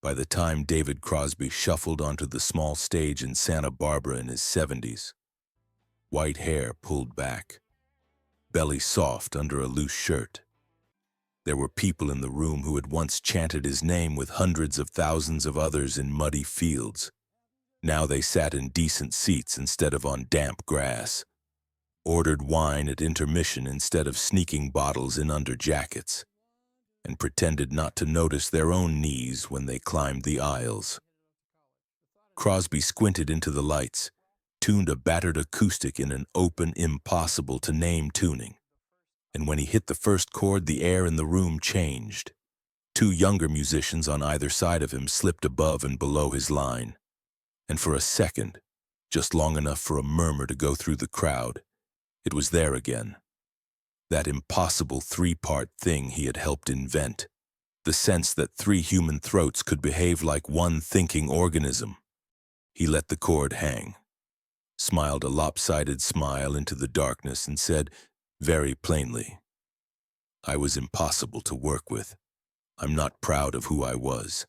By the time David Crosby shuffled onto the small stage in Santa Barbara in his 70s, white hair pulled back, belly soft under a loose shirt. There were people in the room who had once chanted his name with hundreds of thousands of others in muddy fields. Now they sat in decent seats instead of on damp grass, ordered wine at intermission instead of sneaking bottles in under jackets, and pretended not to notice their own knees when they climbed the aisles. Crosby squinted into the lights, tuned a battered acoustic in an open, impossible-to-name tuning. And when he hit the first chord, the air in the room changed. Two younger musicians on either side of him slipped above and below his line. And for a second, just long enough for a murmur to go through the crowd, it was there again. That impossible three-part thing he had helped invent. The sense that three human throats could behave like one thinking organism. He let the chord hang, smiled a lopsided smile into the darkness, and said, very plainly, "I was impossible to work with. I'm not proud of who I was."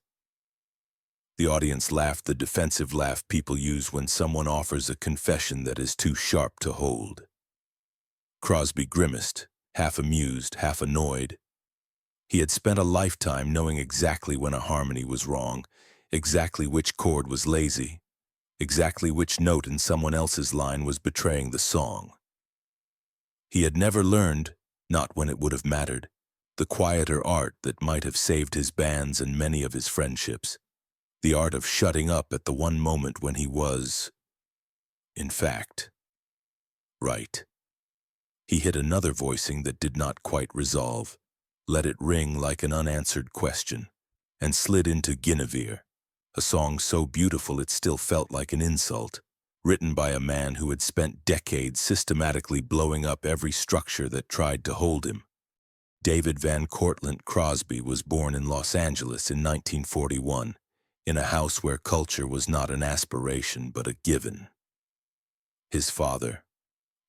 The audience laughed the defensive laugh people use when someone offers a confession that is too sharp to hold. Crosby grimaced, half amused, half annoyed. He had spent a lifetime knowing exactly when a harmony was wrong, exactly which chord was lazy, exactly which note in someone else's line was betraying the song. He had never learned, not when it would have mattered, the quieter art that might have saved his bands and many of his friendships, the art of shutting up at the one moment when he was, in fact, right. He hit another voicing that did not quite resolve, let it ring like an unanswered question, and slid into Guinevere, a song so beautiful it still felt like an insult, written by a man who had spent decades systematically blowing up every structure that tried to hold him. David Van Cortlandt Crosby was born in Los Angeles in 1941, in a house where culture was not an aspiration but a given. His father,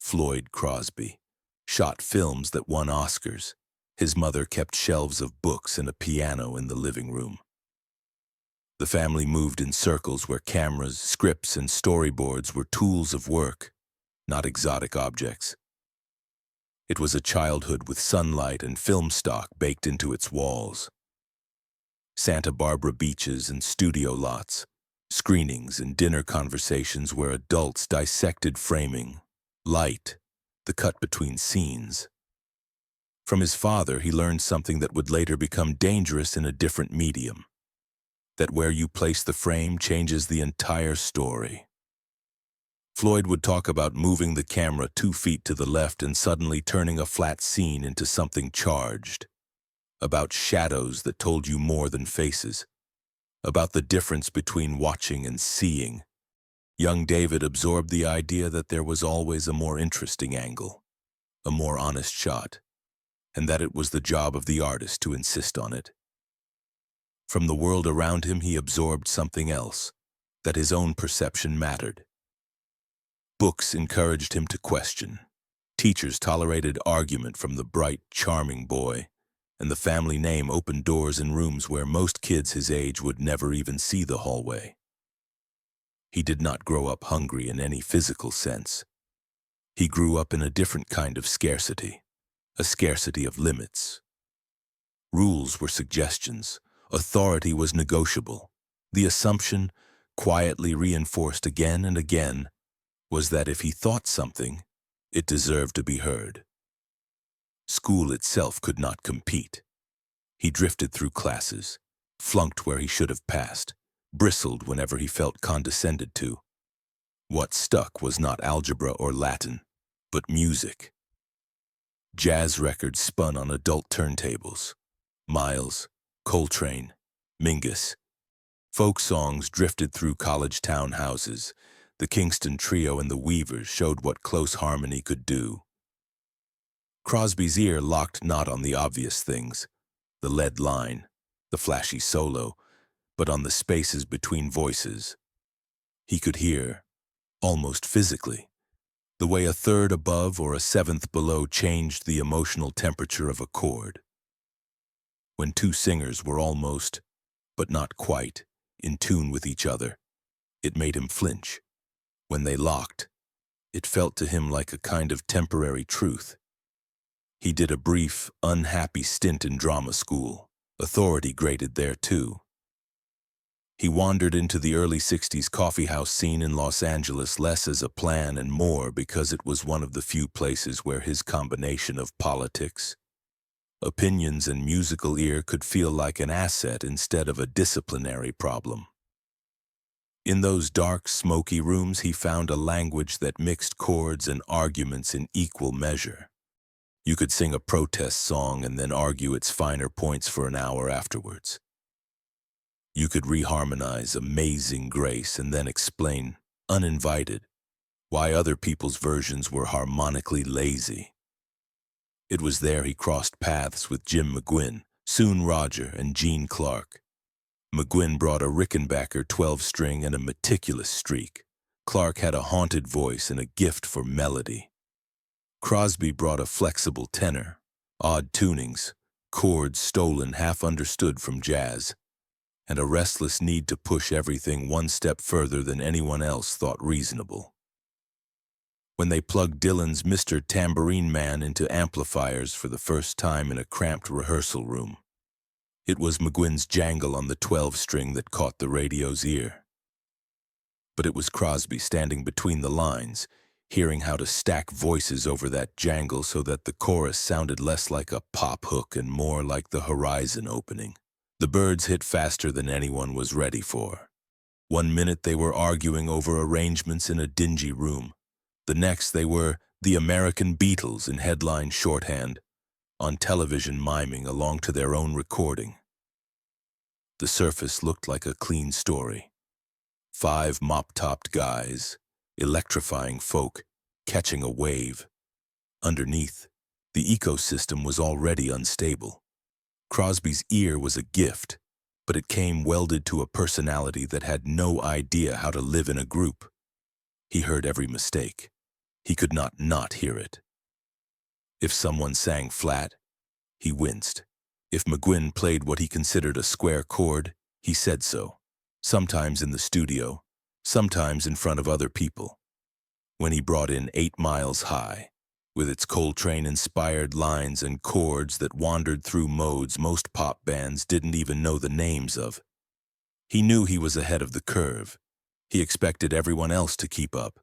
Floyd Crosby, shot films that won Oscars. His mother kept shelves of books and a piano in the living room. The family moved in circles where cameras, scripts, and storyboards were tools of work, not exotic objects. It was a childhood with sunlight and film stock baked into its walls. Santa Barbara beaches and studio lots, screenings and dinner conversations where adults dissected framing, light, the cut between scenes. From his father, he learned something that would later become dangerous in a different medium. That where you place the frame changes the entire story. Floyd would talk about moving the camera 2 feet to the left and suddenly turning a flat scene into something charged. About shadows that told you more than faces. About the difference between watching and seeing. Young David absorbed the idea that there was always a more interesting angle, a more honest shot, and that it was the job of the artist to insist on it. From the world around him, he absorbed something else, that his own perception mattered. Books encouraged him to question. Teachers tolerated argument from the bright, charming boy, and the family name opened doors in rooms where most kids his age would never even see the hallway. He did not grow up hungry in any physical sense. He grew up in a different kind of scarcity, a scarcity of limits. Rules were suggestions. Authority was negotiable. The assumption, quietly reinforced again and again, was that if he thought something, it deserved to be heard. School itself could not compete. He drifted through classes, flunked where he should have passed, bristled whenever he felt condescended to. What stuck was not algebra or Latin, but music. Jazz records spun on adult turntables. Miles, Coltrane, Mingus. Folk songs drifted through college townhouses. The Kingston Trio and the Weavers showed what close harmony could do. Crosby's ear locked not on the obvious things, the lead line, the flashy solo, but on the spaces between voices. He could hear, almost physically, the way a third above or a seventh below changed the emotional temperature of a chord. When two singers were almost, but not quite, in tune with each other. It made him flinch. When they locked, it felt to him like a kind of temporary truth. He did a brief, unhappy stint in drama school, authority graded there too. He wandered into the early 60s coffeehouse scene in Los Angeles less as a plan and more because it was one of the few places where his combination of politics, opinions, and musical ear could feel like an asset instead of a disciplinary problem. In those dark, smoky rooms, he found a language that mixed chords and arguments in equal measure. You could sing a protest song and then argue its finer points for an hour afterwards. You could reharmonize Amazing Grace and then explain, uninvited, why other people's versions were harmonically lazy. It was there he crossed paths with Jim McGuinn, soon Roger, and Gene Clark. McGuinn brought a Rickenbacker 12-string and a meticulous streak. Clark had a haunted voice and a gift for melody. Crosby brought a flexible tenor, odd tunings, chords stolen half understood from jazz, and a restless need to push everything one step further than anyone else thought reasonable. When they plugged Dylan's Mr. Tambourine Man into amplifiers for the first time in a cramped rehearsal room, it was McGuinn's jangle on the 12-string that caught the radio's ear. But it was Crosby standing between the lines, hearing how to stack voices over that jangle so that the chorus sounded less like a pop hook and more like the horizon opening. The Byrds hit faster than anyone was ready for. One minute they were arguing over arrangements in a dingy room. The next they were the American Beatles in headline shorthand, on television miming along to their own recording. The surface looked like a clean story. 5 mop-topped guys, electrifying folk, catching a wave. Underneath, the ecosystem was already unstable. Crosby's ear was a gift, but it came welded to a personality that had no idea how to live in a group. He heard every mistake. He could not hear it. If someone sang flat, he winced. If McGuinn played what he considered a square chord, he said so, sometimes in the studio, sometimes in front of other people. When he brought in 8 Miles High, with its Coltrane-inspired lines and chords that wandered through modes most pop bands didn't even know the names of, he knew he was ahead of the curve. He expected everyone else to keep up.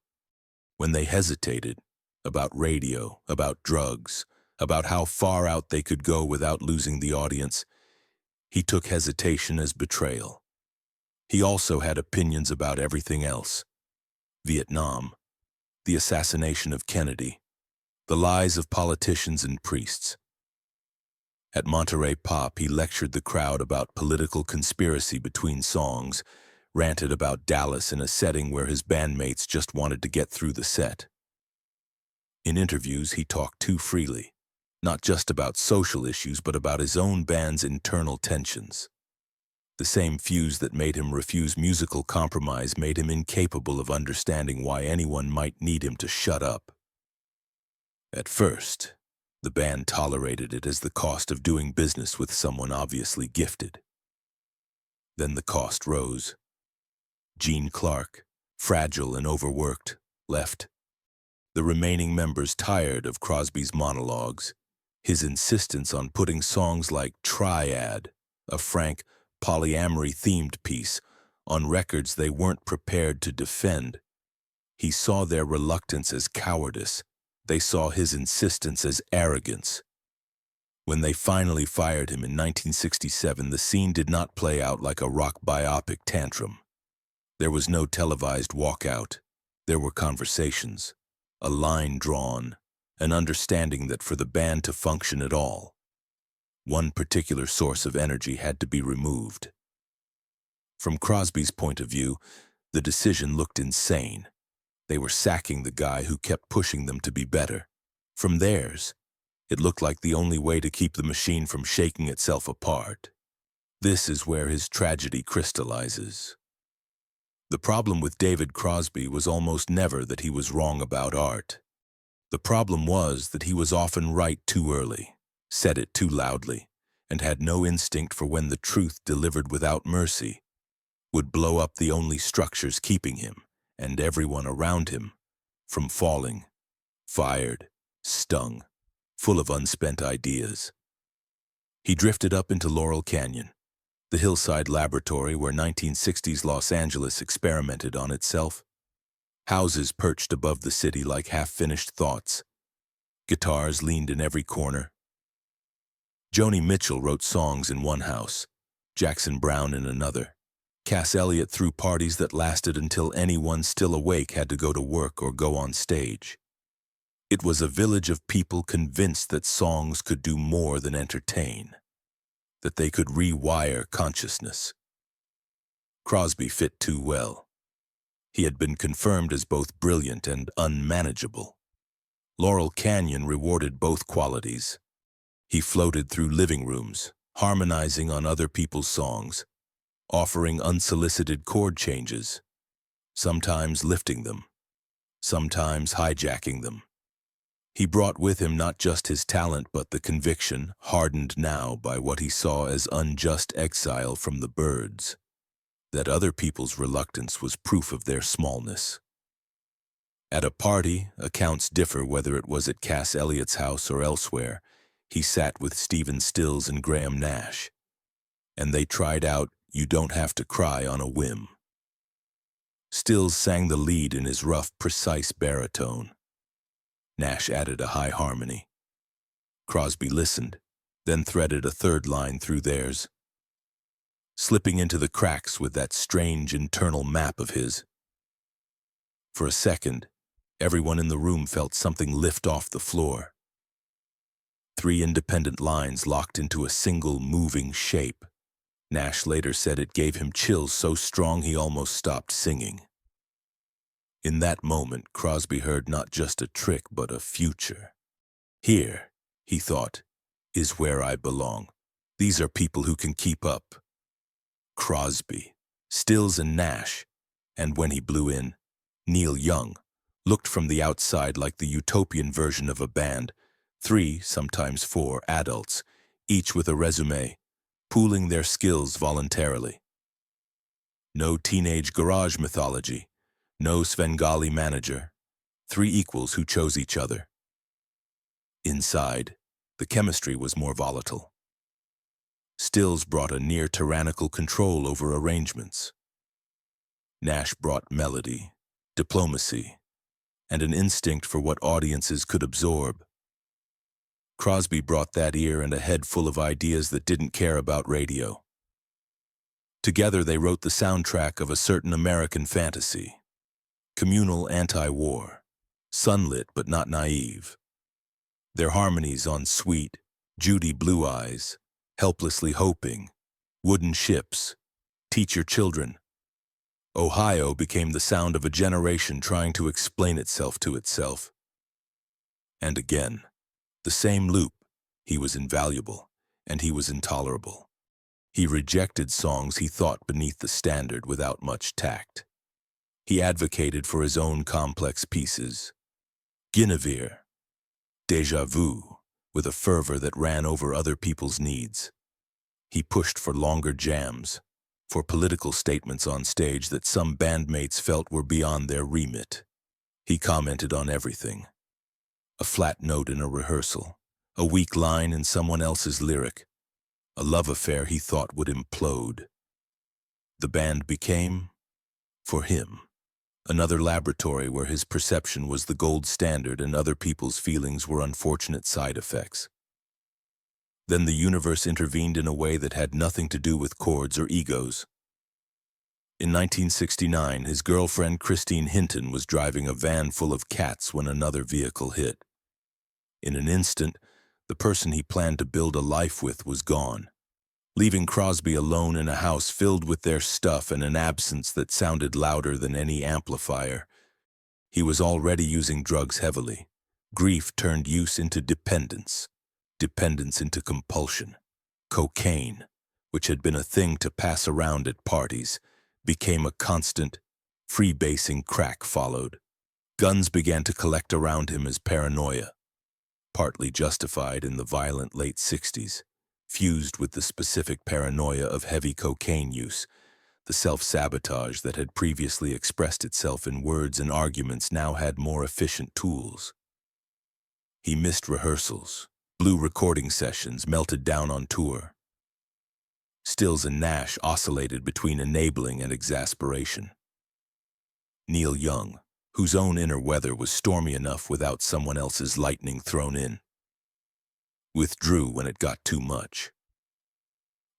When they hesitated, about radio, about drugs, about how far out they could go without losing the audience, he took hesitation as betrayal. He also had opinions about everything else. Vietnam, the assassination of Kennedy, the lies of politicians and priests. At Monterey Pop, he lectured the crowd about political conspiracy between songs, ranted about Dallas in a setting where his bandmates just wanted to get through the set. In interviews, he talked too freely, not just about social issues, but about his own band's internal tensions. The same fuse that made him refuse musical compromise made him incapable of understanding why anyone might need him to shut up. At first, the band tolerated it as the cost of doing business with someone obviously gifted. Then the cost rose. Gene Clark, fragile and overworked, left. The remaining members tired of Crosby's monologues, his insistence on putting songs like Triad, a frank, polyamory-themed piece, on records they weren't prepared to defend. He saw their reluctance as cowardice. They saw his insistence as arrogance. When they finally fired him in 1967, the scene did not play out like a rock biopic tantrum. There was no televised walkout. There were conversations, a line drawn, an understanding that for the band to function at all, one particular source of energy had to be removed. From Crosby's point of view, the decision looked insane. They were sacking the guy who kept pushing them to be better. From theirs, it looked like the only way to keep the machine from shaking itself apart. This is where his tragedy crystallizes. The problem with David Crosby was almost never that he was wrong about art. The problem was that he was often right too early, said it too loudly, and had no instinct for when the truth delivered without mercy would blow up the only structures keeping him and everyone around him from falling, fired, stung, full of unspent ideas. He drifted up into Laurel Canyon, the hillside laboratory where 1960s Los Angeles experimented on itself. Houses perched above the city like half-finished thoughts. Guitars leaned in every corner. Joni Mitchell wrote songs in one house, Jackson Browne in another. Cass Elliot threw parties that lasted until anyone still awake had to go to work or go on stage. It was a village of people convinced that songs could do more than entertain, that they could rewire consciousness. Crosby fit too well. He had been confirmed as both brilliant and unmanageable. Laurel Canyon rewarded both qualities. He floated through living rooms, harmonizing on other people's songs, offering unsolicited chord changes, sometimes lifting them, sometimes hijacking them. He brought with him not just his talent but the conviction, hardened now by what he saw as unjust exile from the Byrds, that other people's reluctance was proof of their smallness. At a party, accounts differ whether it was at Cass Elliot's house or elsewhere, he sat with Stephen Stills and Graham Nash, and they tried out "You Don't Have to Cry" on a whim. Stills sang the lead in his rough, precise baritone. Nash added a high harmony. Crosby listened, then threaded a third line through theirs, slipping into the cracks with that strange internal map of his. For a second, everyone in the room felt something lift off the floor. 3 independent lines locked into a single moving shape. Nash later said it gave him chills so strong he almost stopped singing. In that moment, Crosby heard not just a trick but a future. Here, he thought, is where I belong. These are people who can keep up. Crosby, Stills and Nash, and when he blew in, Neil Young, looked from the outside like the utopian version of a band, 3, sometimes 4, adults, each with a resume, pooling their skills voluntarily. No teenage garage mythology, no Svengali manager, 3 equals who chose each other. Inside, the chemistry was more volatile. Stills brought a near-tyrannical control over arrangements. Nash brought melody, diplomacy, and an instinct for what audiences could absorb. Crosby brought that ear and a head full of ideas that didn't care about radio. Together they wrote the soundtrack of a certain American fantasy. Communal anti-war, sunlit but not naive. Their harmonies on Sweet, Judy Blue Eyes, Helplessly Hoping, Wooden Ships, Teach Your Children. Ohio became the sound of a generation trying to explain itself to itself. And again, the same loop. He was invaluable, and he was intolerable. He rejected songs he thought beneath the standard without much tact. He advocated for his own complex pieces. Guinevere, Déjà Vu, with a fervor that ran over other people's needs. He pushed for longer jams, for political statements on stage that some bandmates felt were beyond their remit. He commented on everything. A flat note in a rehearsal, a weak line in someone else's lyric, a love affair he thought would implode. The band became, for him, another laboratory where his perception was the gold standard and other people's feelings were unfortunate side effects. Then the universe intervened in a way that had nothing to do with chords or egos. In 1969, his girlfriend Christine Hinton was driving a van full of cats when another vehicle hit. In an instant, the person he planned to build a life with was gone, leaving Crosby alone in a house filled with their stuff and an absence that sounded louder than any amplifier. He was already using drugs heavily. Grief turned use into dependence, dependence into compulsion. Cocaine, which had been a thing to pass around at parties, became a constant, freebasing crack followed. Guns began to collect around him as paranoia, partly justified in the violent late 60s, fused with the specific paranoia of heavy cocaine use. The self-sabotage that had previously expressed itself in words and arguments now had more efficient tools. He missed rehearsals, blew recording sessions, melted down on tour. Stills and Nash oscillated between enabling and exasperation. Neil Young, whose own inner weather was stormy enough without someone else's lightning thrown in, withdrew when it got too much.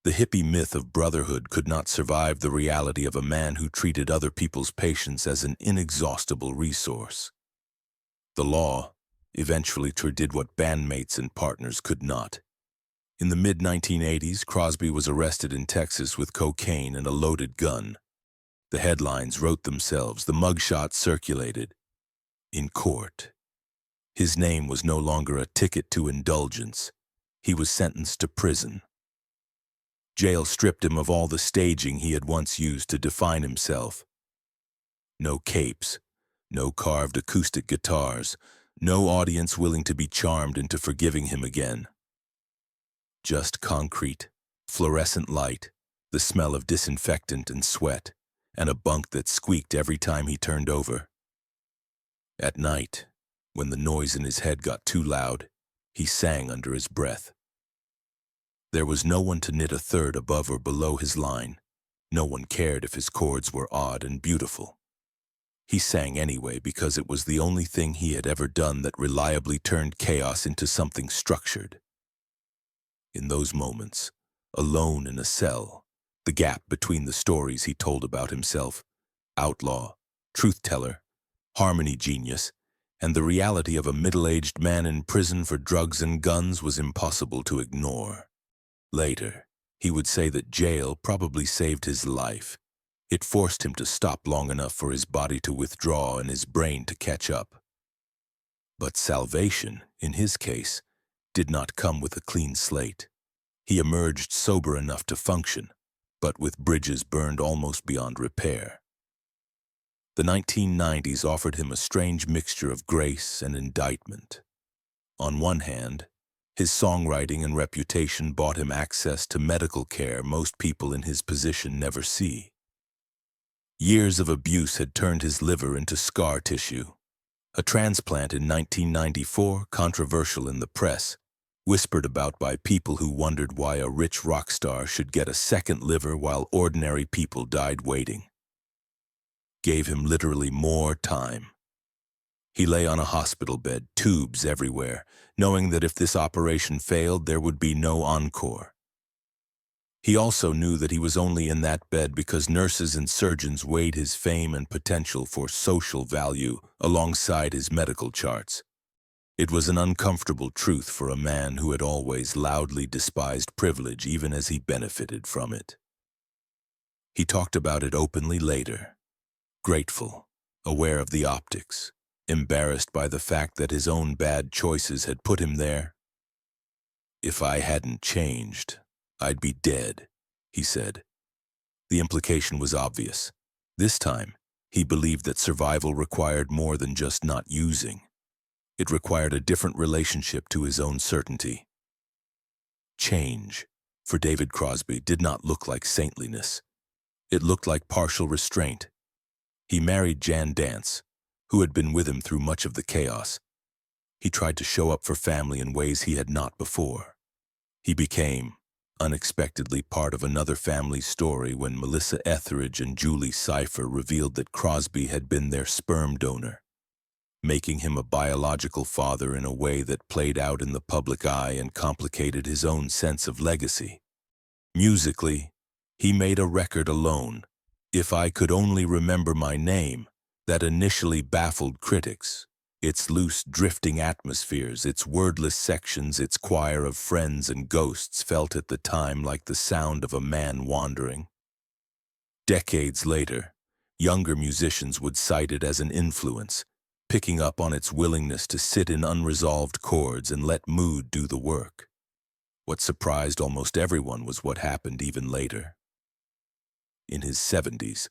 The hippie myth of brotherhood could not survive the reality of a man who treated other people's patience as an inexhaustible resource. The law eventually did what bandmates and partners could not. In the mid-1980s, Crosby was arrested in Texas with cocaine and a loaded gun. The headlines wrote themselves, the mugshots circulated. In court, his name was no longer a ticket to indulgence. He was sentenced to prison. Jail stripped him of all the staging he had once used to define himself. No capes, no carved acoustic guitars, no audience willing to be charmed into forgiving him again. Just concrete, fluorescent light, the smell of disinfectant and sweat, and a bunk that squeaked every time he turned over. At night, when the noise in his head got too loud, he sang under his breath. There was no one to knit a third above or below his line. No one cared if his chords were odd and beautiful. He sang anyway because it was the only thing he had ever done that reliably turned chaos into something structured. In those moments, alone in a cell, the gap between the stories he told about himself, outlaw, truth-teller, harmony genius, and the reality of a middle-aged man in prison for drugs and guns was impossible to ignore. Later, he would say that jail probably saved his life. It forced him to stop long enough for his body to withdraw and his brain to catch up. But salvation, in his case, did not come with a clean slate. He emerged sober enough to function, but with bridges burned almost beyond repair. The 1990s offered him a strange mixture of grace and indictment. On one hand, his songwriting and reputation bought him access to medical care most people in his position never see. Years of abuse had turned his liver into scar tissue. A transplant in 1994, controversial in the press, whispered about by people who wondered why a rich rock star should get a second liver while ordinary people died waiting. Gave him literally more time. He lay on a hospital bed, tubes everywhere, knowing that if this operation failed, there would be no encore. He also knew that he was only in that bed because nurses and surgeons weighed his fame and potential for social value alongside his medical charts. It was an uncomfortable truth for a man who had always loudly despised privilege even as he benefited from it. He talked about it openly later, grateful, aware of the optics, embarrassed by the fact that his own bad choices had put him there. "If I hadn't changed, I'd be dead," he said. The implication was obvious. This time, he believed that survival required more than just not using. It required a different relationship to his own certainty. Change, for David Crosby, did not look like saintliness. It looked like partial restraint. He married Jan Dance, who had been with him through much of the chaos. He tried to show up for family in ways he had not before. He became, unexpectedly, part of another family's story when Melissa Etheridge and Julie Cypher revealed that Crosby had been their sperm donor, making him a biological father in a way that played out in the public eye and complicated his own sense of legacy. Musically, he made a record alone, "If I Could Only Remember My Name," that initially baffled critics. Its loose, drifting atmospheres, its wordless sections, its choir of friends and ghosts felt at the time like the sound of a man wandering. Decades later, younger musicians would cite it as an influence, picking up on its willingness to sit in unresolved chords and let mood do the work. What surprised almost everyone was what happened even later. In his 70s,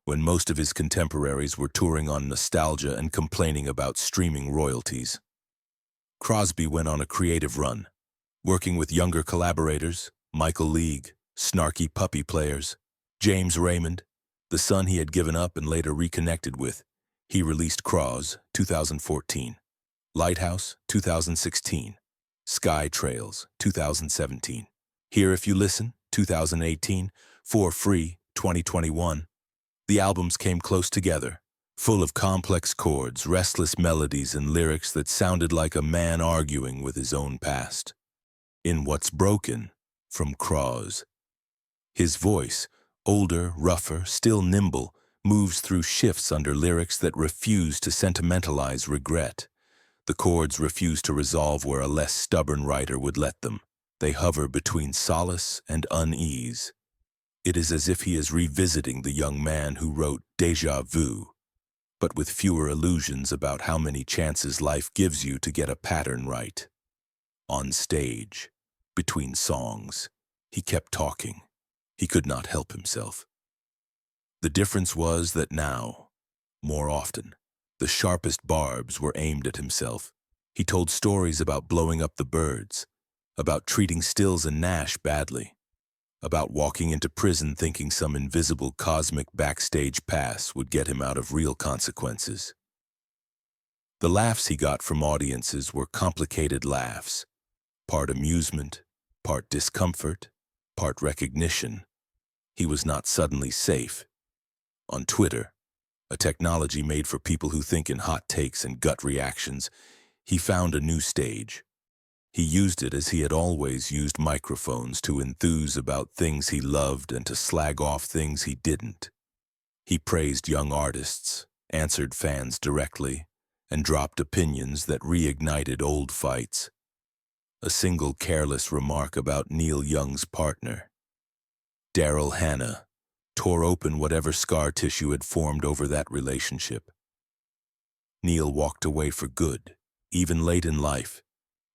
when most of his contemporaries were touring on nostalgia and complaining about streaming royalties, Crosby went on a creative run, working with younger collaborators, Michael League, snarky puppy players. James Raymond, the son he had given up and later reconnected with. He released Cross, 2014. Lighthouse, 2016. Sky Trails, 2017. Here If You Listen, 2018. For Free, 2021. The albums came close together, full of complex chords, restless melodies, and lyrics that sounded like a man arguing with his own past. In What's Broken, from Cross. His voice, older, rougher, still nimble, moves through shifts under lyrics that refuse to sentimentalize regret. The chords refuse to resolve where a less stubborn writer would let them. They hover between solace and unease. It is as if he is revisiting the young man who wrote Déjà Vu, but with fewer illusions about how many chances life gives you to get a pattern right. On stage, between songs, he kept talking. He could not help himself. The difference was that now, more often, the sharpest barbs were aimed at himself. He told stories about blowing up the Byrds, about treating Stills and Nash badly, about walking into prison thinking some invisible cosmic backstage pass would get him out of real consequences. The laughs he got from audiences were complicated laughs, part amusement, part discomfort, part recognition. He was not suddenly safe. On Twitter, a technology made for people who think in hot takes and gut reactions, he found a new stage. He used it as he had always used microphones, to enthuse about things he loved and to slag off things he didn't. He praised young artists, answered fans directly, and dropped opinions that reignited old fights. A single careless remark about Neil Young's partner, Daryl Hannah, tore open whatever scar tissue had formed over that relationship. Neil walked away for good, even late in life.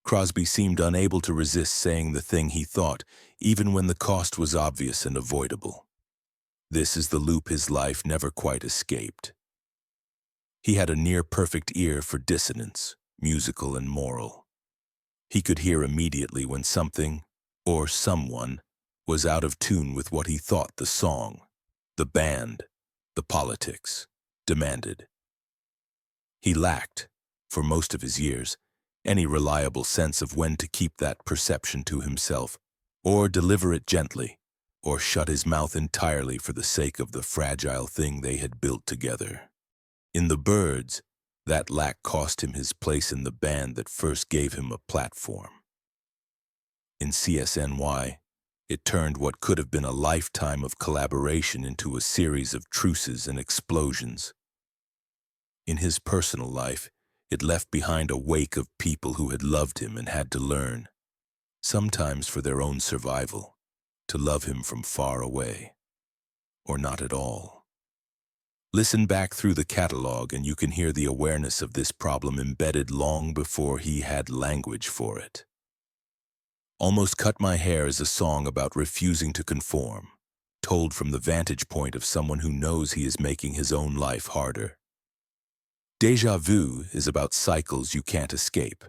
Crosby seemed unable to resist saying the thing he thought, even when the cost was obvious and avoidable. This is the loop his life never quite escaped. He had a near-perfect ear for dissonance, musical and moral. He could hear immediately when something, or someone, was out of tune with what he thought the song, the band, the politics, demanded. He lacked, for most of his years, any reliable sense of when to keep that perception to himself, or deliver it gently, or shut his mouth entirely for the sake of the fragile thing they had built together. In the Byrds, that lack cost him his place in the band that first gave him a platform. In CSNY, it turned what could have been a lifetime of collaboration into a series of truces and explosions. In his personal life, it left behind a wake of people who had loved him and had to learn, sometimes for their own survival, to love him from far away, or not at all. Listen back through the catalog and you can hear the awareness of this problem embedded long before he had language for it. Almost Cut My Hair is a song about refusing to conform, told from the vantage point of someone who knows he is making his own life harder. Déjà Vu is about cycles you can't escape.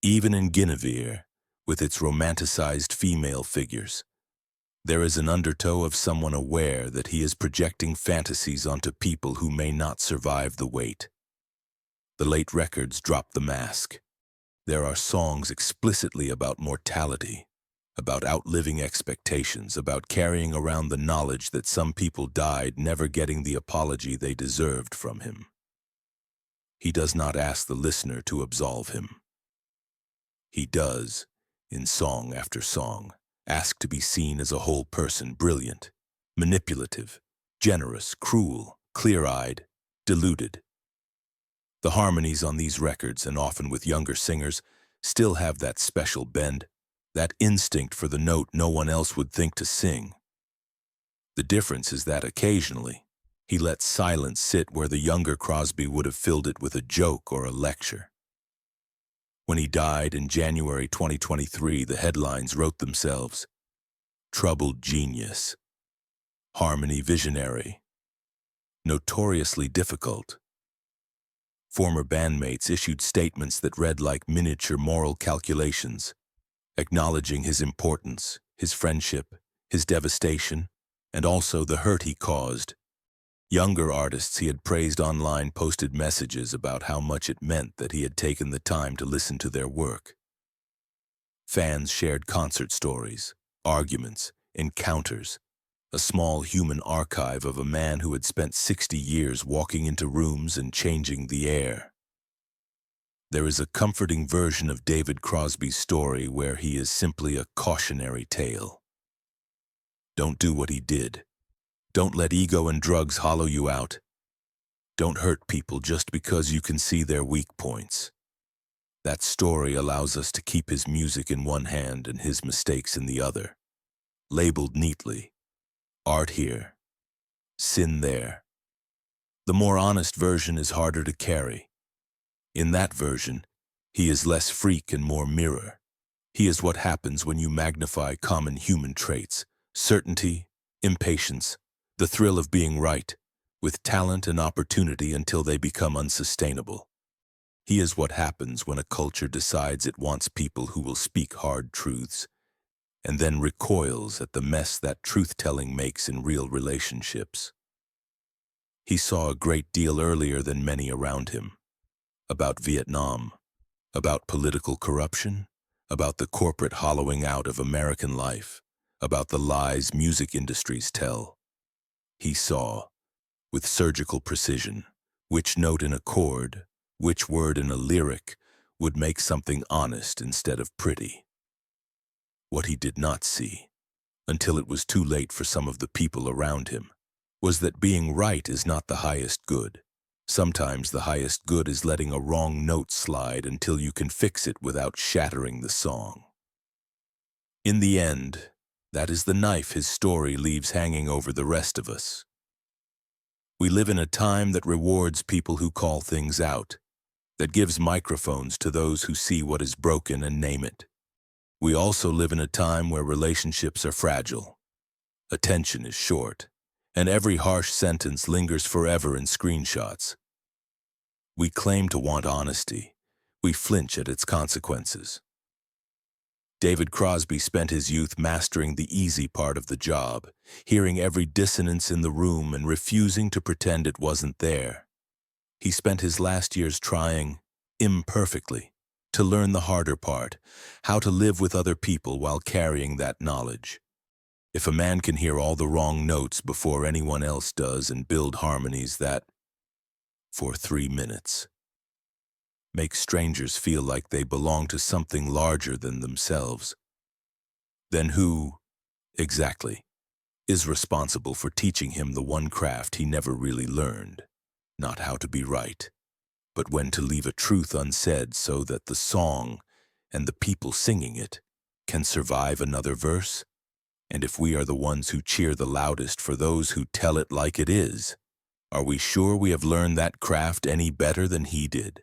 Even in Guinevere, with its romanticized female figures, there is an undertow of someone aware that he is projecting fantasies onto people who may not survive the weight. The late records drop the mask. There are songs explicitly about mortality, about outliving expectations, about carrying around the knowledge that some people died never getting the apology they deserved from him. He does not ask the listener to absolve him. He does, in song after song, ask to be seen as a whole person, brilliant, manipulative, generous, cruel, clear-eyed, deluded. The harmonies on these records, and often with younger singers, still have that special bend, that instinct for the note no one else would think to sing. The difference is that occasionally, he lets silence sit where the younger Crosby would have filled it with a joke or a lecture. When he died in January 2023, the headlines wrote themselves, "Troubled Genius," "Harmony Visionary," "Notoriously Difficult." Former bandmates issued statements that read like miniature moral calculations, acknowledging his importance, his friendship, his devastation, and also the hurt he caused. Younger artists he had praised online posted messages about how much it meant that he had taken the time to listen to their work. Fans shared concert stories, arguments, encounters, a small human archive of a man who had spent 60 years walking into rooms and changing the air. There is a comforting version of David Crosby's story where he is simply a cautionary tale. Don't do what he did. Don't let ego and drugs hollow you out. Don't hurt people just because you can see their weak points. That story allows us to keep his music in one hand and his mistakes in the other. Labeled neatly. Art here. Sin there. The more honest version is harder to carry. In that version, he is less freak and more mirror. He is what happens when you magnify common human traits, certainty, impatience, the thrill of being right, with talent and opportunity until they become unsustainable. He is what happens when a culture decides it wants people who will speak hard truths, and then recoils at the mess that truth-telling makes in real relationships. He saw a great deal earlier than many around him. About Vietnam, about political corruption, about the corporate hollowing out of American life, about the lies music industries tell. He saw, with surgical precision, which note in a chord, which word in a lyric would make something honest instead of pretty. What he did not see, until it was too late for some of the people around him, was that being right is not the highest good. Sometimes the highest good is letting a wrong note slide until you can fix it without shattering the song. In the end, that is the knife his story leaves hanging over the rest of us. We live in a time that rewards people who call things out, that gives microphones to those who see what is broken and name it. We also live in a time where relationships are fragile, attention is short, and every harsh sentence lingers forever in screenshots. We claim to want honesty. We flinch at its consequences. David Crosby spent his youth mastering the easy part of the job, hearing every dissonance in the room and refusing to pretend it wasn't there. He spent his last years trying, imperfectly, to learn the harder part, how to live with other people while carrying that knowledge. If a man can hear all the wrong notes before anyone else does and build harmonies that, for 3 minutes, make strangers feel like they belong to something larger than themselves, then who, exactly, is responsible for teaching him the one craft he never really learned? Not how to be right, but when to leave a truth unsaid so that the song and the people singing it can survive another verse? And if we are the ones who cheer the loudest for those who tell it like it is, are we sure we have learned that craft any better than he did?